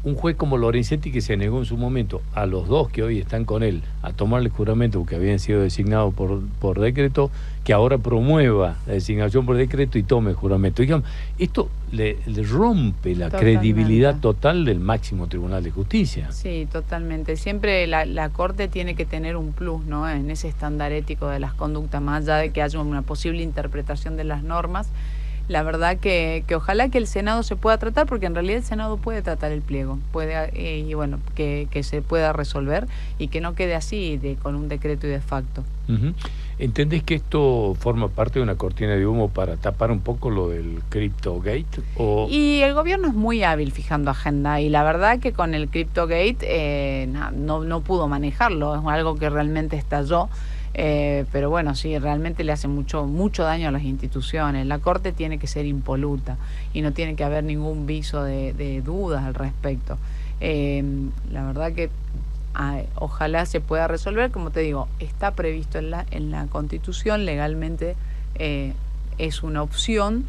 Speaker 1: Un juez como Lorenzetti, que se negó en su momento a los 2 que hoy están con él a tomarle juramento porque habían sido designados por decreto, que ahora promueva la designación por decreto y tome juramento. Digamos, esto le rompe la credibilidad total del máximo Tribunal de Justicia.
Speaker 3: Sí, totalmente. Siempre la Corte tiene que tener un plus, ¿no?, en ese estándar ético de las conductas, más allá de que haya una posible interpretación de las normas. La verdad que ojalá que el Senado se pueda tratar, porque en realidad el Senado puede tratar el pliego, y bueno, que se pueda resolver y que no quede así con un decreto y de facto.
Speaker 1: ¿Entendés que esto forma parte de una cortina de humo para tapar un poco lo del CryptoGate?
Speaker 3: Y el gobierno es muy hábil fijando agenda, y la verdad que con el CryptoGate no pudo manejarlo, es algo que realmente estalló. Pero bueno, sí, realmente le hace mucho daño a las instituciones. La Corte tiene que ser impoluta y no tiene que haber ningún viso de dudas al respecto. La verdad que ojalá se pueda resolver. Como te digo, está previsto en la Constitución, legalmente es una opción.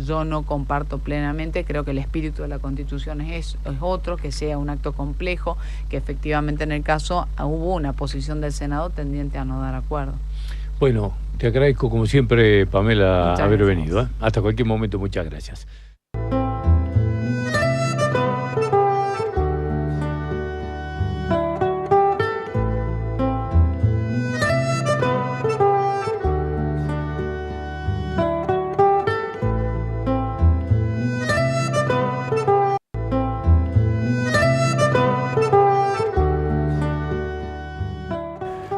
Speaker 3: Yo no comparto plenamente, creo que el espíritu de la Constitución es otro, que sea un acto complejo, que efectivamente en el caso hubo una posición del Senado tendiente a no dar acuerdo.
Speaker 1: Bueno, te agradezco como siempre, Pamela, haber venido. Hasta cualquier momento, muchas gracias.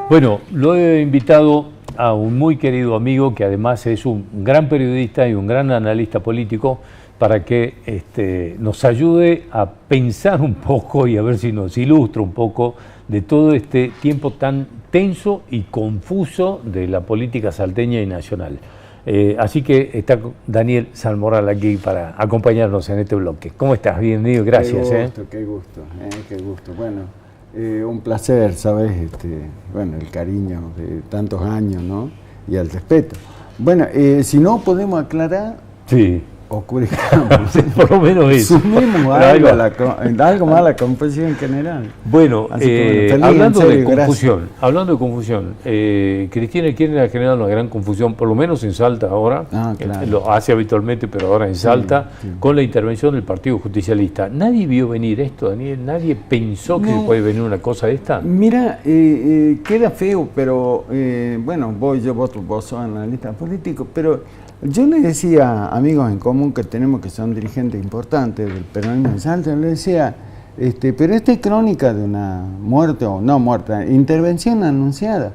Speaker 1: Bueno, lo he invitado a un muy querido amigo que además es un gran periodista y un gran analista político para que nos ayude a pensar un poco y a ver si nos ilustra un poco de todo este tiempo tan tenso y confuso de la política salteña y nacional. Así que está Daniel Salmoral aquí para acompañarnos en este bloque. ¿Cómo estás? Bienvenido, gracias.
Speaker 4: Qué gusto. Bueno, un placer, ¿sabes? Bueno, el cariño de tantos años, ¿no? Y el respeto. Bueno, si no podemos aclarar,
Speaker 1: sí,
Speaker 4: oscurezcamos.
Speaker 1: Por lo menos eso.
Speaker 4: Sumemos algo más a la confusión en general.
Speaker 1: Bueno,
Speaker 4: bueno,
Speaker 1: hablando de confusión, Cristina Kirchner ha generado una gran confusión, por lo menos en Salta ahora,
Speaker 4: claro.
Speaker 1: Lo hace habitualmente, pero ahora en Salta, con la intervención del Partido Justicialista. ¿Nadie vio venir esto, Daniel? ¿Nadie pensó que se puede venir una cosa de esta?
Speaker 4: Mira, queda feo, pero bueno, vos sos analista político, pero yo le decía a amigos en común que tenemos, que son dirigentes importantes del peronismo en Salta, le decía, pero esta es crónica de una muerte o no muerte, intervención anunciada.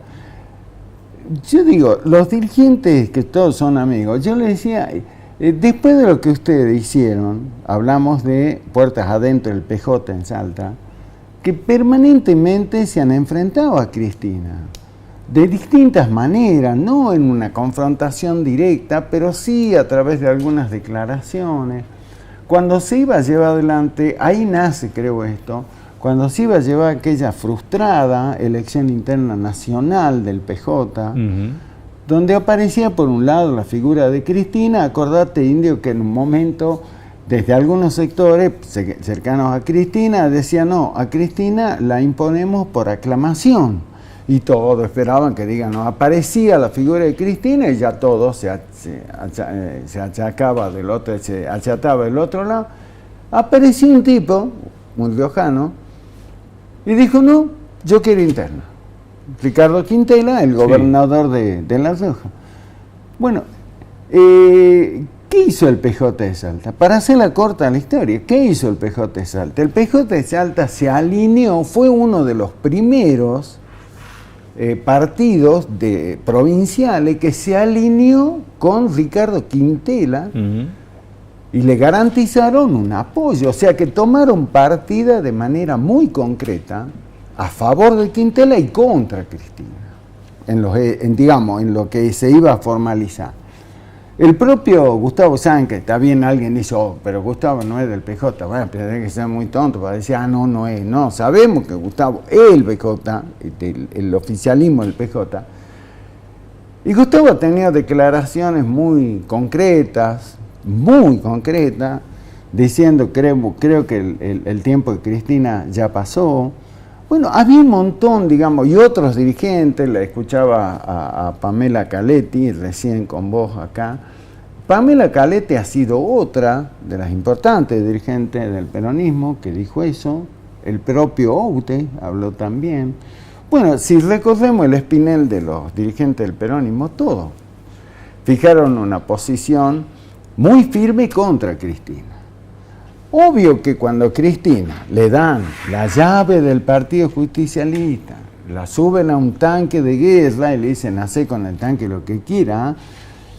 Speaker 4: Yo digo, los dirigentes, que todos son amigos, yo les decía, después de lo que ustedes hicieron, hablamos de puertas adentro del PJ en Salta, que permanentemente se han enfrentado a Cristina. de distintas maneras, no en una confrontación directa, pero sí a través de algunas declaraciones. Cuando se iba a llevar adelante, ahí nace, creo esto, cuando se iba a llevar aquella frustrada elección interna nacional del PJ, donde aparecía por un lado la figura de Cristina. Acordate, Indio, que en un momento, desde algunos sectores cercanos a Cristina, decían, no, a Cristina la imponemos por aclamación. Y todos esperaban que digan, no, aparecía la figura de Cristina y ya todo se achacaba del otro, se achataba del otro lado. Apareció un tipo, muy riojano, y dijo, no, yo quiero interna. Ricardo Quintela, el gobernador de La Rioja. Bueno, ¿qué hizo el PJ de Salta? Para hacerla corta la historia, ¿qué hizo el PJ de Salta? El PJ de Salta se alineó, fue uno de los primeros partidos provinciales que se alineó con Ricardo Quintela y le garantizaron un apoyo, o sea que tomaron partida de manera muy concreta a favor de Quintela y contra Cristina, en lo que se iba a formalizar. El propio Gustavo Sánchez, está bien, alguien dice, pero Gustavo no es del PJ, bueno, tiene que ser muy tonto para decir, no es, no, sabemos que Gustavo es el PJ, el oficialismo del PJ, y Gustavo ha tenido declaraciones muy concretas, diciendo, creo que el tiempo de Cristina ya pasó. Bueno, había un montón, digamos, y otros dirigentes, la escuchaba a Pamela Caletti, recién con vos acá. Pamela Caletti ha sido otra de las importantes dirigentes del peronismo que dijo eso. El propio Oute habló también. Bueno, si recorremos el espinel de los dirigentes del peronismo, todos fijaron una posición muy firme contra Cristina. Obvio que cuando Cristina le dan la llave del Partido Justicialista, la suben a un tanque de guerra y le dicen, hacé con el tanque lo que quiera,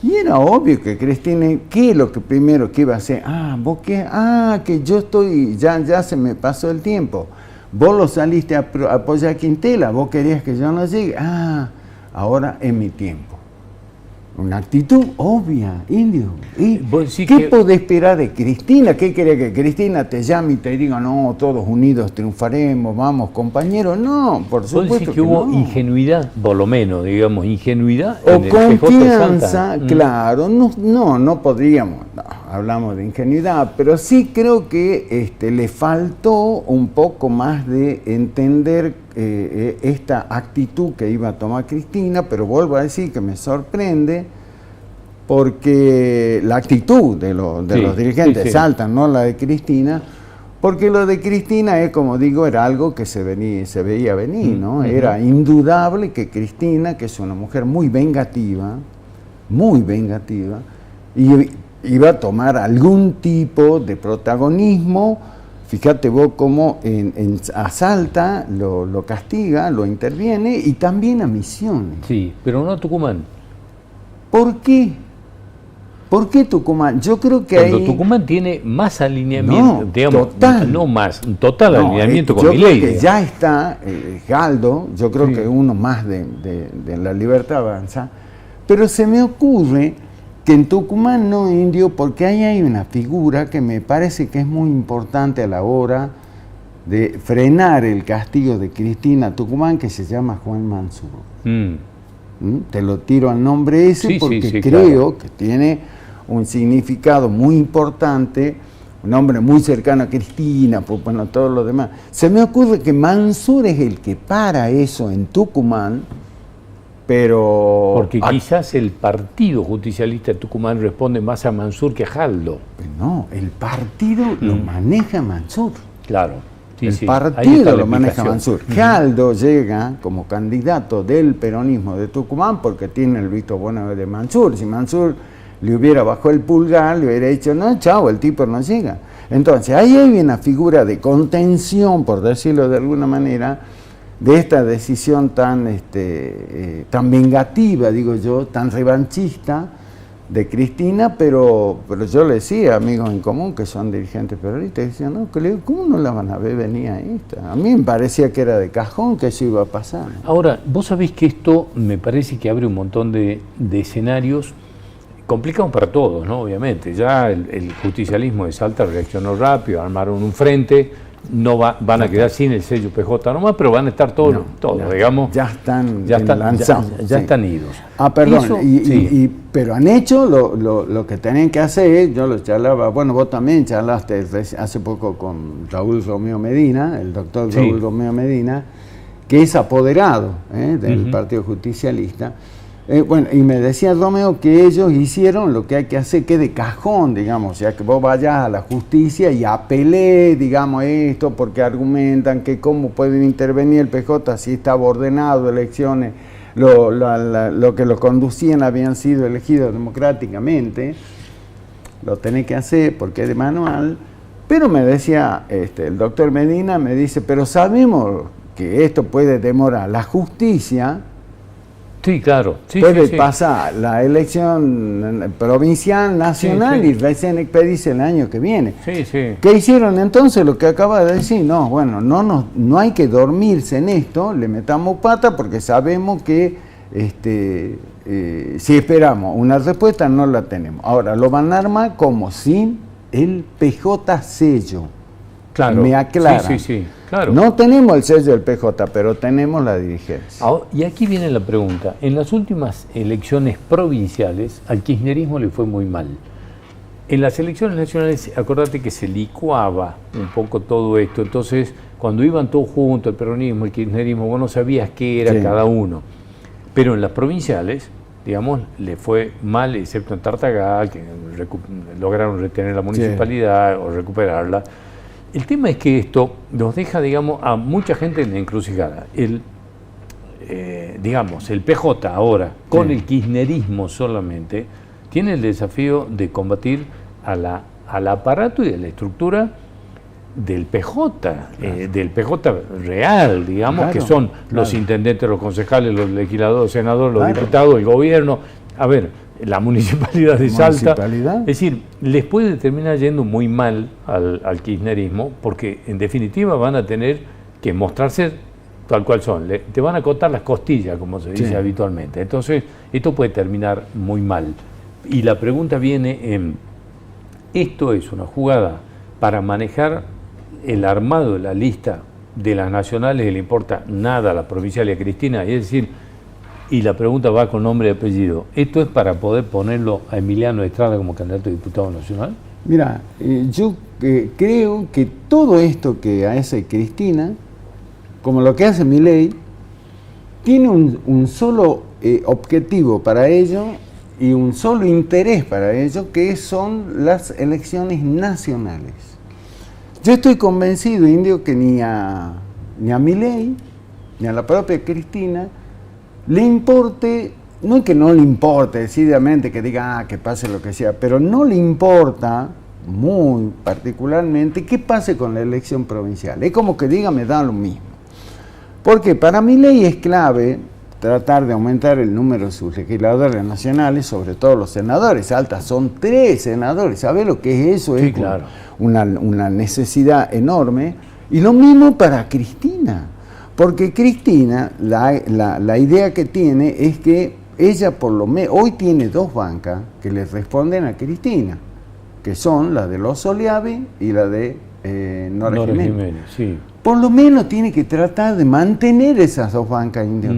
Speaker 4: y era obvio que Cristina, ¿qué es lo que primero que iba a hacer? ¿Vos qué? Que yo estoy, ya se me pasó el tiempo. Vos lo saliste a apoyar a Quintela, vos querías que yo no llegue. Ahora es mi tiempo. Una actitud obvia, Indio. ¿Qué podés esperar de Cristina? ¿Qué quería que Cristina te llame y te diga, no, todos unidos triunfaremos, vamos, compañeros? No, por supuesto.
Speaker 1: ¿Vos decís que hubo ingenuidad, por lo menos, digamos, ingenuidad
Speaker 4: o en el confianza, claro, no podríamos, hablamos de ingenuidad, pero sí creo que le faltó un poco más de entender esta actitud que iba a tomar Cristina, pero vuelvo a decir que me sorprende porque la actitud de los dirigentes salta, no la de Cristina, porque lo de Cristina es, como digo, era algo que se veía venir, ¿no? Era indudable que Cristina, que es una mujer muy vengativa, iba a tomar algún tipo de protagonismo. Fíjate vos cómo a Salta lo castiga, lo interviene, y también a Misiones.
Speaker 1: Sí, pero no a Tucumán.
Speaker 4: ¿Por qué? ¿Por qué Tucumán? Yo creo que
Speaker 1: cuando Tucumán tiene más alineamiento, total alineamiento con Milei.
Speaker 4: Yo creo que ya está Galdo, yo creo que uno más de La Libertad Avanza, pero se me ocurre que en Tucumán no, Indio, porque ahí hay una figura que me parece que es muy importante a la hora de frenar el castigo de Cristina a Tucumán, que se llama Juan Mansur. Te lo tiro al nombre ese porque creo que tiene un significado muy importante, un hombre muy cercano a Cristina, pues bueno, todo lo demás. Se me ocurre que Mansur es el que para eso en Tucumán, pero...
Speaker 1: Porque quizás el Partido Justicialista de Tucumán responde más a Mansur que a Jaldo.
Speaker 4: No, el partido lo maneja Mansur.
Speaker 1: Claro.
Speaker 4: El partido lo maneja Mansur. Jaldo llega como candidato del peronismo de Tucumán porque tiene el visto bueno de Mansur. Si Mansur le hubiera bajado el pulgar, le hubiera dicho, no, chao, el tipo no llega. Entonces, ahí hay una figura de contención, por decirlo de alguna manera, de esta decisión tan vengativa, digo yo, tan revanchista de Cristina, pero yo le decía a amigos en común que son dirigentes peronistas, decían, no, que le digo, ¿cómo no la van a ver venir a esta? A mí me parecía que era de cajón que eso iba a pasar.
Speaker 1: Ahora, vos sabés que esto me parece que abre un montón de escenarios complicados para todos, ¿no? Obviamente, ya el justicialismo de Salta reaccionó rápido, armaron un frente, van a quedar sin el sello PJ nomás, pero van a estar todos, digamos.
Speaker 4: Ya están
Speaker 1: lanzados. Ya están idos.
Speaker 4: Perdón,
Speaker 1: Eso,
Speaker 4: pero han hecho lo que tenían que hacer. Yo lo charlaba, bueno, vos también charlaste hace poco con Raúl Romeo Medina, el doctor Raúl Romeo Medina, que es apoderado del Partido Justicialista. Bueno, y me decía Romeo que ellos hicieron lo que hay que hacer, que de cajón, digamos, o sea, que vos vayas a la justicia y apelé, digamos, esto, porque argumentan que cómo pueden intervenir el PJ si estaba ordenado elecciones, lo que lo conducían habían sido elegidos democráticamente, lo tenés que hacer porque es de manual, pero me decía el doctor Medina, me dice, pero sabemos que esto puede demorar la justicia.
Speaker 1: Sí, claro.
Speaker 4: Puede pasar la elección provincial, nacional y recién expedirse el año que viene. ¿Qué hicieron entonces? Lo que acaba de decir, no, bueno, no hay que dormirse en esto, le metamos pata porque sabemos que si esperamos una respuesta no la tenemos. Ahora, lo van a armar como sin el PJ sello.
Speaker 1: Claro.
Speaker 4: Me aclaran.
Speaker 1: Claro.
Speaker 4: No tenemos el sello del PJ, pero tenemos la dirigencia.
Speaker 1: Y aquí viene la pregunta. En las últimas elecciones provinciales, al kirchnerismo le fue muy mal. En las elecciones nacionales, acordate que se licuaba un poco todo esto. Entonces, cuando iban todos juntos, el peronismo, el kirchnerismo, vos no sabías qué era cada uno. Pero en las provinciales, digamos, le fue mal, excepto en Tartagal, que lograron retener la municipalidad o recuperarla. El tema es que esto nos deja, digamos, a mucha gente en la encrucijada. Digamos, el PJ ahora, con el kirchnerismo solamente, tiene el desafío de combatir al aparato y a la estructura del PJ, del PJ real, digamos, que son los intendentes, los concejales, los legisladores, los senadores, los diputados, el gobierno. A ver, la municipalidad de Salta. Es decir, les puede terminar yendo muy mal al kirchnerismo, porque en definitiva van a tener que mostrarse tal cual son. Te van a cortar las costillas, como se dice habitualmente. Entonces, esto puede terminar muy mal. Y la pregunta viene en, ¿esto es una jugada para manejar el armado de la lista de las nacionales que le importa nada a la provincial y a Cristina? Es decir, y la pregunta va con nombre y apellido. ¿Esto es para poder ponerlo a Emiliano Estrada como candidato a diputado nacional?
Speaker 4: Mira, yo creo que todo esto que hace Cristina, como lo que hace Milei, tiene un solo objetivo para ello y un solo interés para ello, que son las elecciones nacionales. Yo estoy convencido, Indio, que ni a Milei, ni a la propia Cristina, le importe, no es que no le importe decididamente que diga que pase lo que sea, pero no le importa muy particularmente qué pase con la elección provincial. Es como que diga, me da lo mismo. Porque para Milei es clave tratar de aumentar el número de sus legisladores nacionales, sobre todo los senadores. Salta son 3 senadores, ¿sabes lo que es eso?
Speaker 1: Sí,
Speaker 4: es
Speaker 1: claro.
Speaker 4: una necesidad enorme. Y lo mismo para Cristina. Porque Cristina, la idea que tiene es que ella por lo menos, hoy tiene 2 bancas que le responden a Cristina, que son la de los Soliavi y la de Nora Jiménez.
Speaker 1: Sí.
Speaker 4: Por lo menos tiene que tratar de mantener esas 2 bancas, Indio.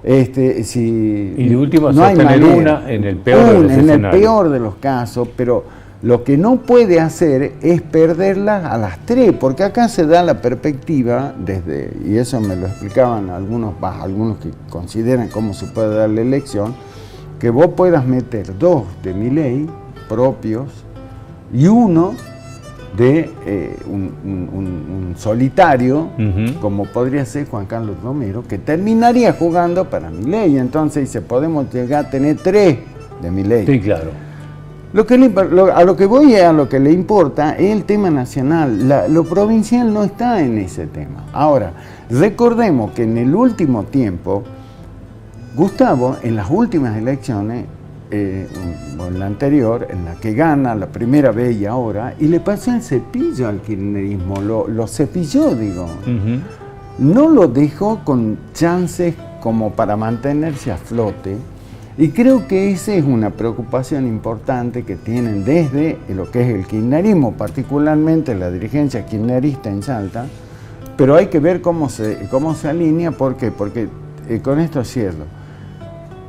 Speaker 1: Y de última,
Speaker 4: no
Speaker 1: sostener una en el peor de los escenarios.
Speaker 4: En el peor de los casos, pero lo que no puede hacer es perderlas a las 3, porque acá se da la perspectiva y eso me lo explicaban algunos que consideran cómo se puede dar la elección, que vos puedas meter 2 de Milei propios y uno de un solitario, como podría ser Juan Carlos Romero, que terminaría jugando para Milei. Entonces podemos llegar a tener 3 de Milei.
Speaker 1: Sí, claro.
Speaker 4: A lo que voy a lo que le importa es el tema nacional. Lo provincial no está en ese tema. Ahora, recordemos que en el último tiempo, Gustavo, en las últimas elecciones, en la anterior, en la que gana la primera vez y ahora, y le pasó el cepillo al kirchnerismo, lo cepilló, digo. No lo dejó con chances como para mantenerse a flote, y creo que esa es una preocupación importante que tienen desde lo que es el kirchnerismo, particularmente la dirigencia kirchnerista en Salta, pero hay que ver cómo se alinea. ¿Por qué? Porque con esto cierro.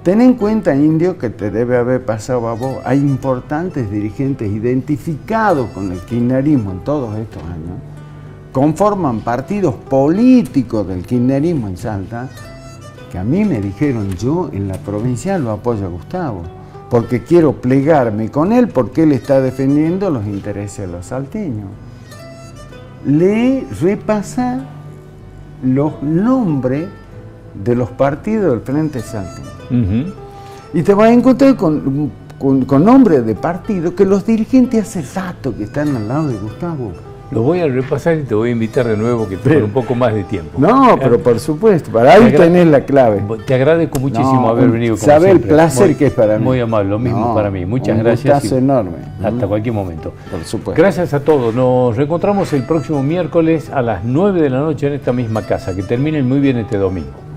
Speaker 4: Ten en cuenta, Indio, que te debe haber pasado a vos, hay importantes dirigentes identificados con el kirchnerismo en todos estos años, conforman partidos políticos del kirchnerismo en Salta, que a mí me dijeron, yo en la provincial lo apoyo a Gustavo, porque quiero plegarme con él, porque él está defendiendo los intereses de los salteños. Le repasa los nombres de los partidos del Frente Salteño. Y te vas a encontrar con nombres de partidos que los dirigentes hace rato que están al lado de Gustavo.
Speaker 1: Lo voy a repasar y te voy a invitar de nuevo, que con un poco más de tiempo.
Speaker 4: No, pero por supuesto, para ahí tenés la clave.
Speaker 1: Te agradezco muchísimo haber venido.
Speaker 4: Sabe el placer que es para mí.
Speaker 1: Muy amable, lo mismo para mí. Muchas gracias.
Speaker 4: Un gustazo enorme.
Speaker 1: Hasta cualquier momento.
Speaker 4: Por supuesto.
Speaker 1: Gracias a todos. Nos reencontramos el próximo miércoles a las 9 de la noche en esta misma casa. Que terminen muy bien este domingo.